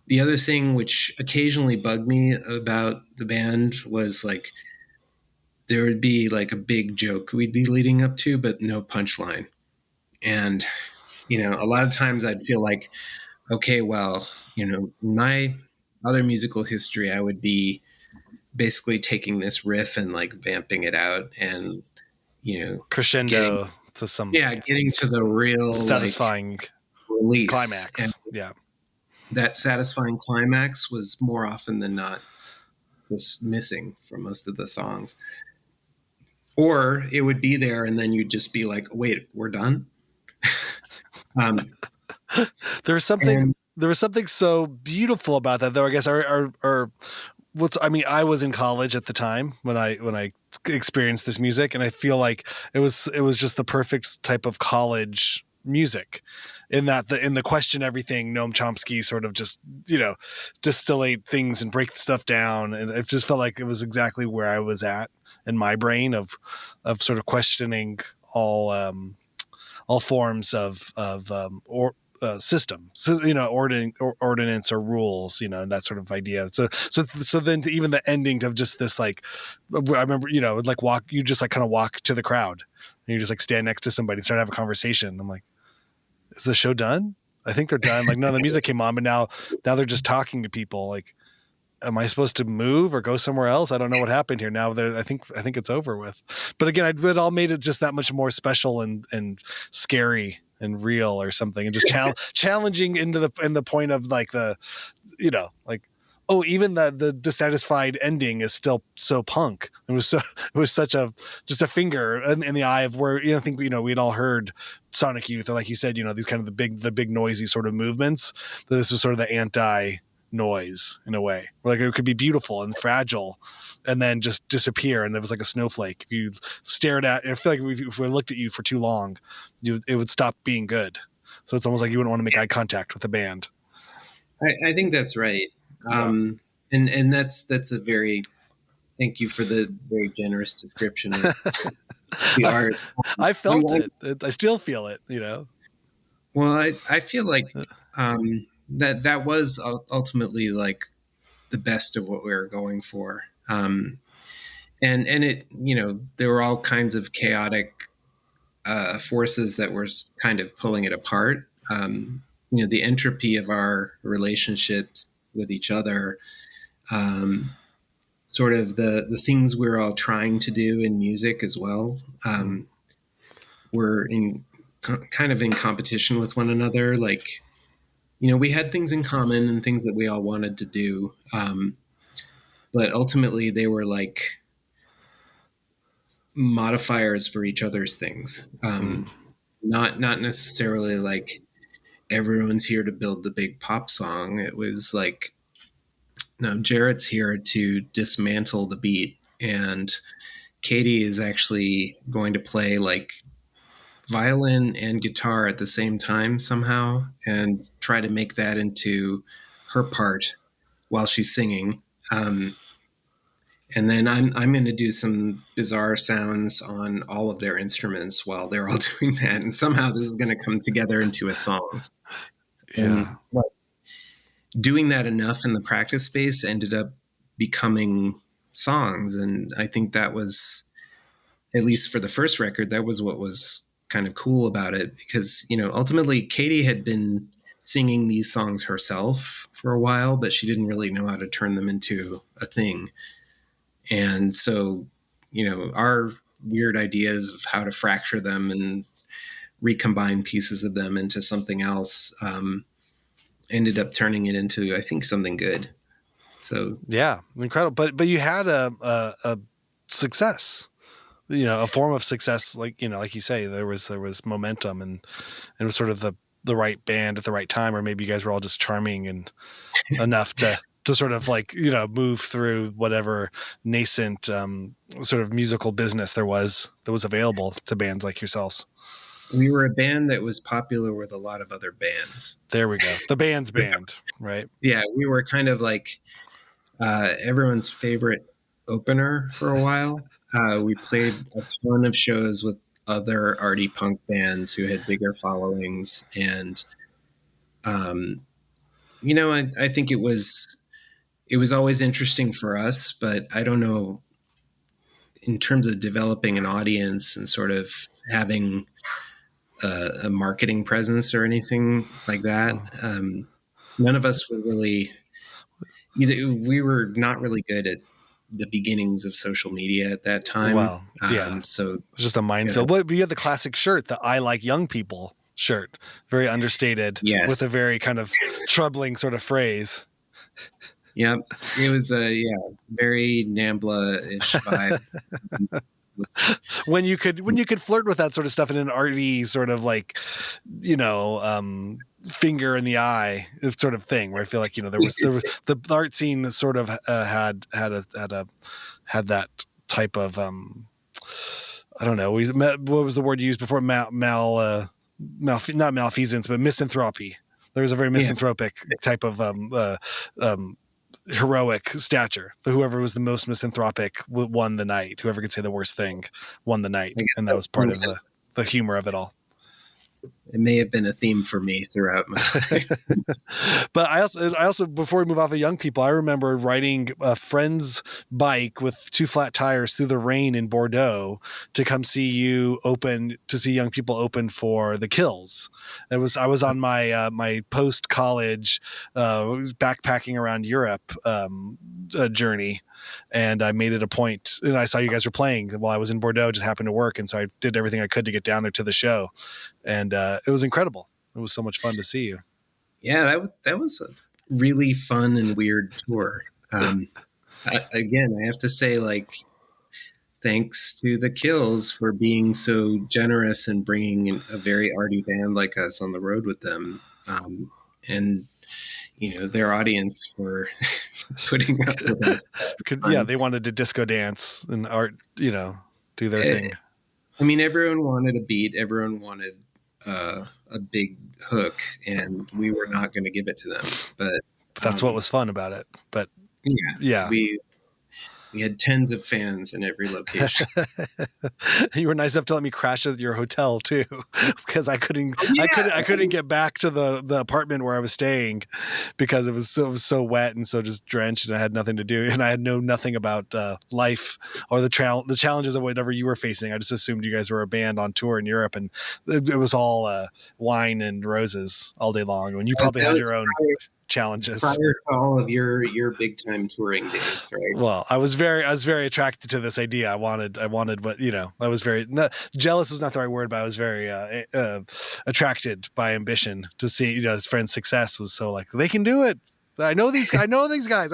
the other thing which occasionally bugged me about the band was like, there would be like a big joke we'd be leading up to, but no punchline. And, a lot of times I'd feel like, okay, well, my other musical history, I would be basically taking this riff and like vamping it out and, getting, Crescendo to some getting to the real like satisfying release. And climax. Yeah. that satisfying climax was more often than not was missing from most of the songs. Or it would be there and then you'd just be like, wait, we're done. There was something so beautiful about that, though. I guess I was in college at the time when I experienced this music, and I feel like it was just the perfect type of college music, in that in the question everything, Noam Chomsky sort of just distillate things and break stuff down, and it just felt like it was exactly where I was at in my brain of sort of questioning all forms of system, ordinance or rules, and that sort of idea. So then even the ending of just this, like, I remember, like you just like kind of walk to the crowd and you just like stand next to somebody and start to have a conversation. I'm like, is the show done? I think they're done. Like, no, the music came on, but now they're just talking to people. Like, am I supposed to move or go somewhere else? I don't know what happened here. Now I think it's over with. But again, it all made it just that much more special and scary and real or something, and just challenging in the point of like like, oh, even the dissatisfied ending is still so punk. It was such just a finger in the eye of where, I think, we'd all heard Sonic Youth, or like you said, these kind of the big noisy sort of movements. This was sort of the anti noise in a way, like it could be beautiful and fragile and then just disappear, and it was like a snowflake. If you stared at it, I feel like if we looked at you for too long, it would stop being good. So it's almost like you wouldn't want to make eye contact with the band. I think that's right. And that's a very, thank you for the very generous description of the art. I felt it. I still feel it, Well, I feel like that was ultimately like the best of what we were going for. And it, there were all kinds of chaotic forces that were kind of pulling it apart. The entropy of our relationships with each other, sort of the things we're all trying to do in music as well. We're kind of in competition with one another. Like, we had things in common and things that we all wanted to do. But ultimately they were like modifiers for each other's things. Not necessarily like everyone's here to build the big pop song. It was like, no, Jarrett's here to dismantle the beat, and Katie is actually going to play like violin and guitar at the same time somehow and try to make that into her part while she's singing. And then I'm going to do some bizarre sounds on all of their instruments while they're all doing that. And somehow this is going to come together into a song. Yeah. And doing that enough in the practice space ended up becoming songs. And I think that was, at least for the first record, that was what was kind of cool about it, because, ultimately Katie had been singing these songs herself for a while, but she didn't really know how to turn them into a thing. And so, our weird ideas of how to fracture them and recombine pieces of them into something else ended up turning it into, I think, something good. So yeah, incredible. But you had a success, a form of success, like like you say, there was momentum, and it was sort of the right band at the right time, or maybe you guys were all just charming and enough to sort of like move through whatever nascent sort of musical business that was available to bands like yourselves. We were a band that was popular with a lot of other bands. There we go. The band's band, right? Yeah, we were kind of like everyone's favorite opener for a while. We played a ton of shows with other arty punk bands who had bigger followings, and I think it was always interesting for us, but I don't know, in terms of developing an audience and sort of having a marketing presence or anything like that. none of us were really either. We were not really good at the beginnings of social media at that time. Well, yeah. So It's just a minefield. But you had the classic shirt, the "I like young people" shirt, very understated, yes, with a very kind of troubling sort of phrase. yeah, it was a very Nambla-ish vibe. when you could flirt with that sort of stuff in an arty sort of like, finger in the eye sort of thing, where I feel like there was the art scene sort of had that type of I don't know, what was the word you used before? Not malfeasance, but misanthropy. There was a very misanthropic type of heroic stature. Whoever was the most misanthropic won the night. Whoever could say the worst thing won the night, and that was part of the humor of it all. It may have been a theme for me throughout my life. But I also, before we move off of young people, I remember riding a friend's bike with 2 flat tires through the rain in Bordeaux to come see young people open for the Kills. I was on my my post college backpacking around Europe journey. And I made it a point, and I saw you guys were playing while I was in Bordeaux, just happened to work. And so I did everything I could to get down there to the show. And it was incredible. It was so much fun to see you. Yeah, that was a really fun and weird tour. Again, I have to say, like, thanks to the Kills for being so generous and bringing a very arty band like us on the road with them. And their audience for putting up with us. They wanted to disco dance and art, do their thing. I mean, everyone wanted a beat. Everyone wanted a big hook, and we were not going to give it to them. But that's what was fun about it. But yeah. We had tens of fans in every location. You were nice enough to let me crash at your hotel too, because I couldn't get back to the apartment where I was staying because it was so wet and so just drenched, and I had nothing to do, and I had nothing about life or the challenges of whatever you were facing. I just assumed you guys were a band on tour in Europe, and it was all wine and roses all day long. When you probably had your own challenges prior to all of your big time touring days, right? Well, I was very attracted to this idea. I wanted what, I was very jealous was not the right word, but I was very attracted by ambition to see, his friend's success was so like, they can do it. I know these guys. I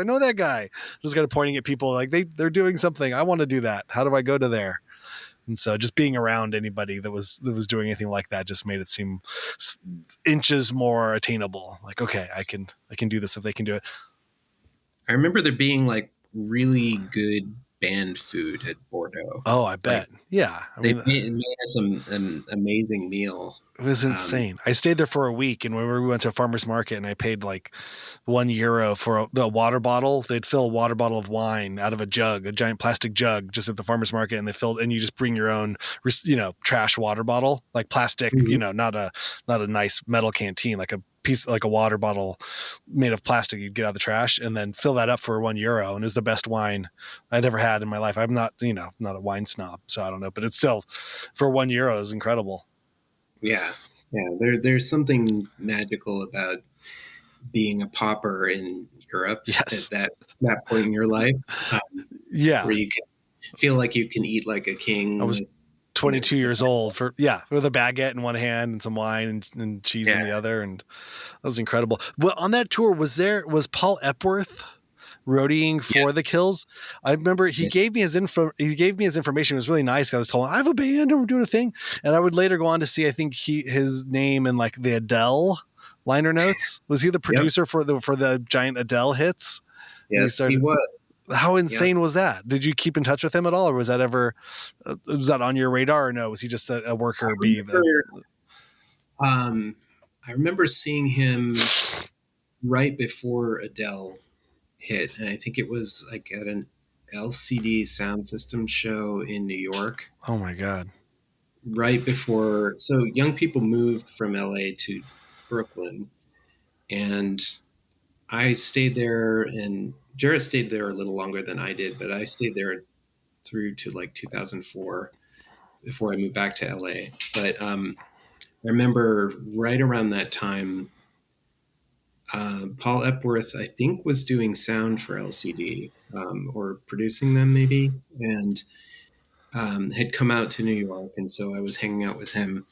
know that guy. Just kind of pointing at people like they're doing something. I want to do that. How do I go to there? And so just being around anybody that was doing anything like that just made it seem inches more attainable. Like, okay, I can do this if they can do it. I remember there being like really good band food at Bordeaux. Oh, I bet. Yeah. They made us an amazing meal. It was insane. I stayed there for a week, and when we went to a farmer's market, and I paid like €1 for the water bottle. They'd fill a water bottle of wine out of a giant plastic jug, just at the farmer's market, and you just bring your own, trash water bottle, like plastic, not a nice metal canteen, like a piece, like a water bottle made of plastic you'd get out of the trash, and then fill that up for €1. And it was the best wine I'd ever had in my life. I'm not, not a wine snob, so I don't know, but it's still for €1 is incredible. Yeah. There's something magical about being a pauper in Europe at that point in your life. Where you can feel like you can eat like a king. I was 22 years old with a baguette in one hand and some wine and cheese in the other, and that was incredible. Well, on that tour, was Paul Epworth roadieing for the Kills? I remember he gave me his information. It was really nice. I was told I have a band and we're doing a thing, and I would later go on to see, I think his name in like the Adele liner notes. Was he the producer for the giant Adele hits? Yes, he was. How insane was that? Did you keep in touch with him at all, or was that ever on your radar, or no? Was he just a worker bee? I remember seeing him right before Adele hit, and I think it was like at an LCD Sound System show in New York. Oh my God. Right before, so Young People moved from LA to Brooklyn, and I stayed there, and Jarrett stayed there a little longer than I did, but I stayed there through to like 2004 before I moved back to LA. But I remember right around that time, Paul Epworth, I think, was doing sound for LCD, or producing them maybe, and had come out to New York. And so I was hanging out with him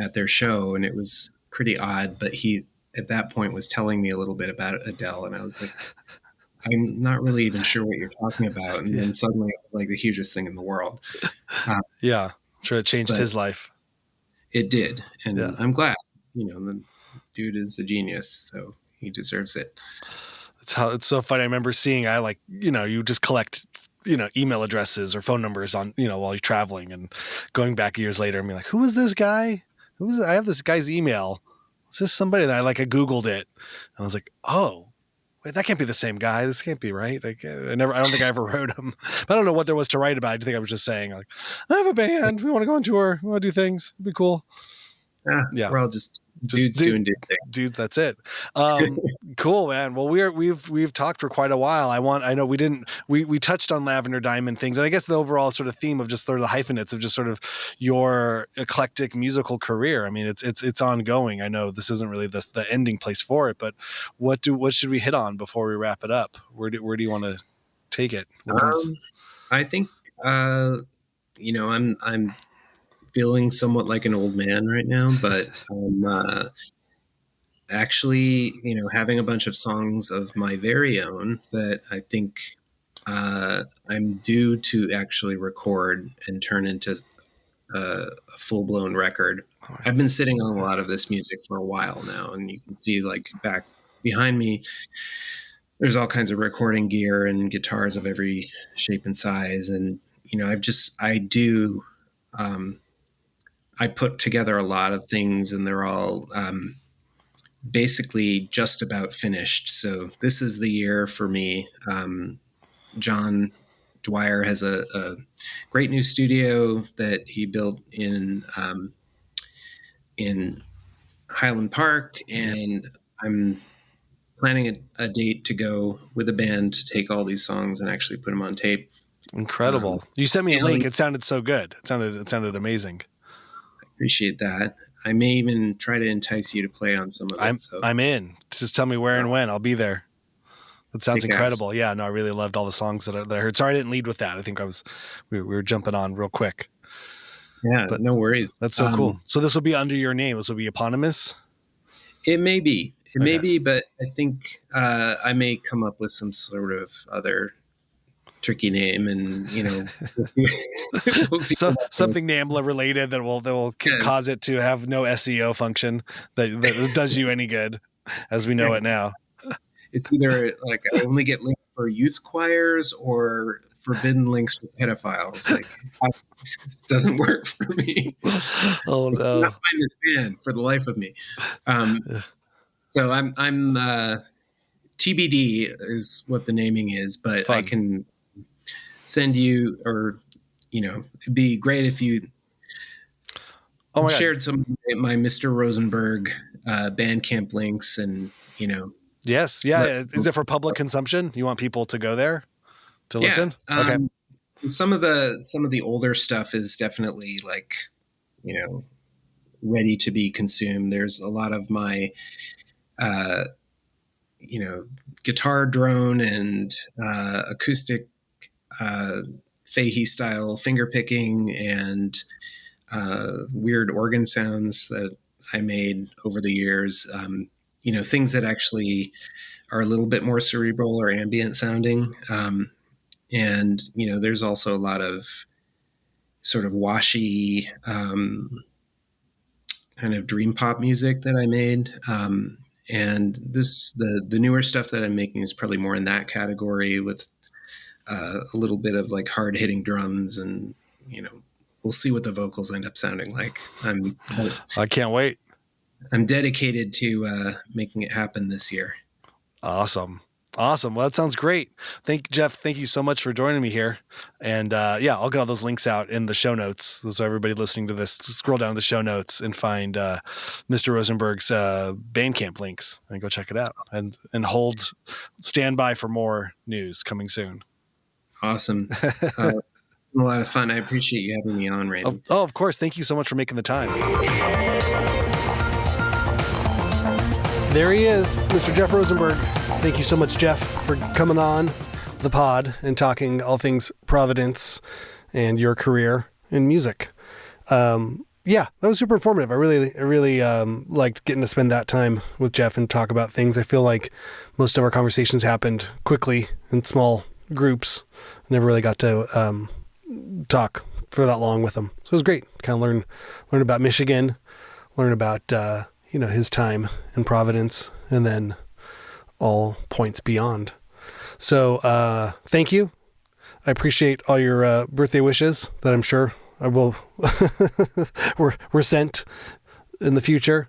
at their show, and it was pretty odd. But he, at that point, was telling me a little bit about Adele, and I was like, I'm not really even sure what you're talking about. And then suddenly, like, the hugest thing in the world. Yeah. I'm sure it changed his life. It did. And I'm glad, the dude is a genius, so he deserves it. It's so funny. I remember seeing, you just collect, email addresses or phone numbers on, while you're traveling, and going back years later and being like, who is this guy? I have this guy's email. Is this somebody that I Googled it? And I was like, oh, wait, that can't be the same guy. This can't be right. I don't think I ever wrote him. But I don't know what there was to write about. I think I was just saying, like, I have a band. We want to go on tour. We want to do things. It'd be cool. Yeah. We're all just dudes doing dude things. Dude, that's it. Cool, man. Well, we've talked for quite a while. I know we touched on Lavender Diamond things, and I guess the overall sort of theme of just sort of the hyphenates of just sort of your eclectic musical career. I mean, it's ongoing. I know this isn't really the ending place for it, but what should we hit on before we wrap it up? Where do you want to take it? I think I'm feeling somewhat like an old man right now, but I'm actually, having a bunch of songs of my very own that I think I'm due to actually record and turn into a full-blown record. I've been sitting on a lot of this music for a while now, and you can see, like, back behind me, there's all kinds of recording gear and guitars of every shape and size. And, I put together a lot of things, and they're all basically just about finished. So this is the year for me. John Dwyer has a great new studio that he built in Highland Park, and I'm planning a date to go with a band to take all these songs and actually put them on tape. Incredible. You sent me a link. It sounded so good. It sounded amazing. Appreciate that. I may even try to entice you to play on some of it. I'm in. Just tell me where and when. I'll be there. That sounds incredible. Yeah, no, I really loved all the songs that I heard. Sorry I didn't lead with that. I think we were jumping on real quick. Yeah, but no worries. That's so cool. So this will be under your name. This will be eponymous? It may be. It may be, but I think I may come up with some sort of other tricky name, and we'll see so something NAMBLA related that will cause it to have no SEO function that does you any good, as we know it now. It's either like I only get links for youth choirs or forbidden links for pedophiles. Like, this doesn't work for me. Oh no! I cannot find this band for the life of me. So I'm TBD is what the naming is, but fun. I can send you, or it'd be great if you shared some of my Mr. Rosenberg Bandcamp links, and Yes, yeah. Is it for public consumption? You want people to go there to listen? Okay. Some of the older stuff is definitely like ready to be consumed. There's a lot of my guitar drone and acoustic Fahey style finger picking and weird organ sounds that I made over the years. Things that actually are a little bit more cerebral or ambient sounding. And there's also a lot of sort of washy kind of dream pop music that I made. And the newer stuff that I'm making is probably more in that category, with a little bit of like hard hitting drums, and we'll see what the vocals end up sounding like. I can't wait. I'm dedicated to making it happen this year. Awesome. Well, that sounds great. Jeff. Thank you so much for joining me here. And I'll get all those links out in the show notes. So everybody listening to this, scroll down to the show notes and find Mr. Rosenberg's Bandcamp links and go check it out. And stand by for more news coming soon. Awesome. A lot of fun. I appreciate you having me on, Raymond. Oh, of course. Thank you so much for making the time. There he is, Mr. Jeff Rosenberg. Thank you so much, Jeff, for coming on the pod and talking all things Providence and your career in music. Yeah, that was super informative. I really liked getting to spend that time with Jeff and talk about things. I feel like most of our conversations happened quickly in small groups. I never really got to talk for that long with him. So it was great. Kind of learn about Michigan, learn about his time in Providence, and then all points beyond. So thank you. I appreciate all your birthday wishes that I'm sure I will were sent in the future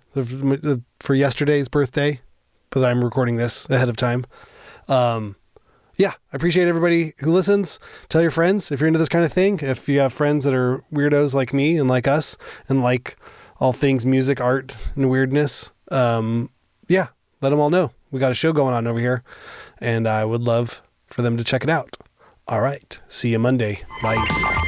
for yesterday's birthday, but I'm recording this ahead of time. Yeah, I appreciate everybody who listens. Tell your friends if you're into this kind of thing. If you have friends that are weirdos like me and like us and like all things music, art, and weirdness, yeah, let them all know. We got a show going on over here, and I would love for them to check it out. All right. See you Monday. Bye.